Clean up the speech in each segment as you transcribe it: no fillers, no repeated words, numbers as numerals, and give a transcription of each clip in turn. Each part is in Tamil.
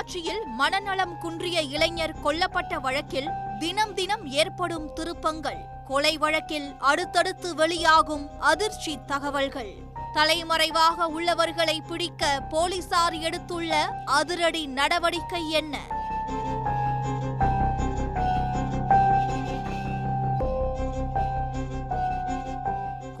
பொள்ளாச்சியில் மனநலம் குன்றிய இளைஞர் கொல்லப்பட்ட வழக்கில் தினம் தினம் ஏற்படும் திருப்பங்கள். கொலை வழக்கில் அடுத்தடுத்து வெளியாகும் அதிர்ச்சி தகவல்கள். தலைமறைவாக உள்ளவர்களை பிடிக்க போலீசார் எடுத்துள்ள அதிரடி நடவடிக்கை என்ன?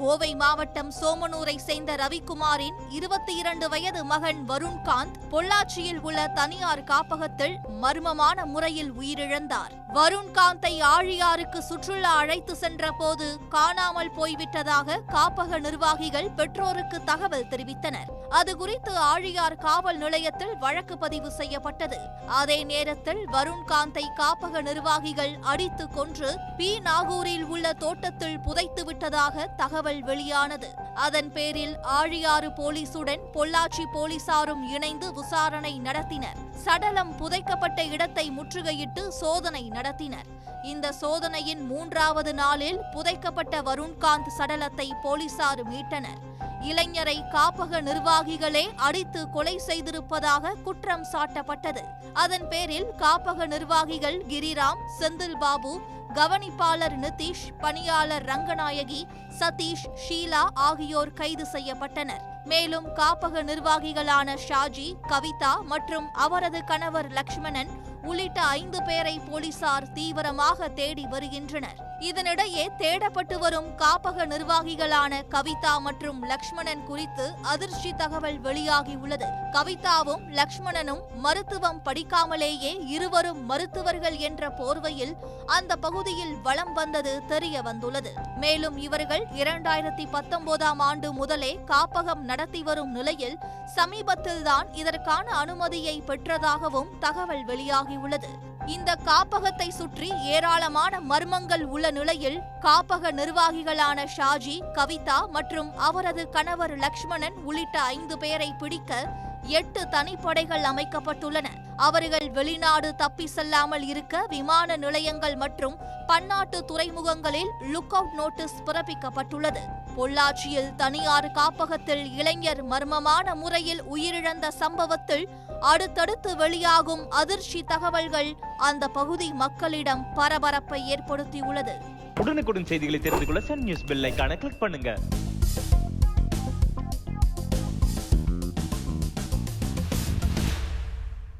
கோவை மாவட்டம் சோமனூரை சேர்ந்த ரவிக்குமாரின் 22 வயது மகன் வருண்காந்த் பொள்ளாச்சியில் உள்ள தனியார் காப்பகத்தில் மர்மமான முறையில் உயிரிழந்தார். வருண்காந்தை ஆழியாருக்கு சுற்றுலா அழைத்து சென்ற போது காணாமல் போய்விட்டதாக காப்பக நிர்வாகிகள் பெற்றோருக்கு தகவல் தெரிவித்தனர். அது குறித்து ஆழியார் காவல் நிலையத்தில் வழக்கு பதிவு செய்யப்பட்டது. அதே நேரத்தில் வருண்காந்தை காப்பக நிர்வாகிகள் அடித்து கொன்று பி நாகூரில் உள்ள தோட்டத்தில் புதைத்து விட்டதாக தகவல் வெளியானது. அதன் பேரில் ஆழியாறு போலீசுடன் பொள்ளாச்சி போலீசாரும் இணைந்து விசாரணை நடத்தினர். சடலம் புதைக்கப்பட்ட இடத்தை முற்றுகையிட்டு சோதனை நடத்தினர். இந்த சோதனையின் 3வது நாளில் புதைக்கப்பட்ட வருண்காந்த் சடலத்தை போலீசார் மீட்டனர். இளைஞரை காப்பக நிர்வாகிகளே அடித்து கொலை செய்திருப்பதாக குற்றம் சாட்டப்பட்டது. அதன் பேரில் காப்பக நிர்வாகிகள் கிரிராம், செந்தில் பாபு, கவனிப்பாளர் நிதிஷ், பணியாளர் ரங்கநாயகி, சதீஷ், ஷீலா ஆகியோர் கைது செய்யப்பட்டனர். மேலும் காப்பக நிர்வாகிகளான ஷாஜி, கவிதா மற்றும் அவரது கணவர் லக்ஷ்மணன் உள்ளிட்ட 5 பேரை போலீசார் தீவிரமாக தேடி வருகின்றனர். இதனிடையே தேடப்பட்டு வரும் காப்பக நிர்வாகிகளான கவிதா மற்றும் லக்ஷ்மணன் குறித்து அதிர்ச்சி தகவல் வெளியாகியுள்ளது. கவிதாவும் லக்ஷ்மணனும் மருத்துவம் படிக்காமலேயே இருவரும் மருத்துவர்கள் என்ற போர்வையில் அந்த பகுதியில் வலம் வந்தது தெரிய வந்துள்ளது. மேலும் இவர்கள் 2019ஆம் ஆண்டு முதலே காப்பகம் நடத்தி வரும் நிலையில் சமீபத்தில்தான் இதற்கான அனுமதியை பெற்றதாகவும் தகவல் வெளியாகியுள்ளது. இந்த காப்பகத்தை சுற்றி ஏராளமான மர்மங்கள் உள்ள நிலையில் காப்பக நிர்வாகிகளான ஷாஜி, கவிதா மற்றும் அவரது கணவர் லக்ஷ்மணன் உள்ளிட்ட 5 பேரை பிடிக்க 8 தனிப்படைகள் அமைக்கப்பட்டுள்ளன. அவர்கள் வெளிநாடு தப்பி செல்லாமல் இருக்க விமான நிலையங்கள் மற்றும் பன்னாட்டு துறைமுகங்களில் லுக் அவுட் நோட்டீஸ் பிறப்பிக்கப்பட்டுள்ளது. பொள்ளாச்சியில் தனியார் காப்பகத்தில் இளைஞர் மர்மமான முறையில் உயிரிழந்த சம்பவத்தில் அடுத்தடுத்து வெளியாகும் அதிர்ச்சி தகவல்கள் அந்த பகுதி மக்களிடம் பரபரப்பை ஏற்படுத்தியுள்ளது. உடனுக்குடன் செய்திகளை தெரிந்து கொள்ள சன் நியூஸ் பெல் ஐகானை கிளிக் பண்ணுங்க.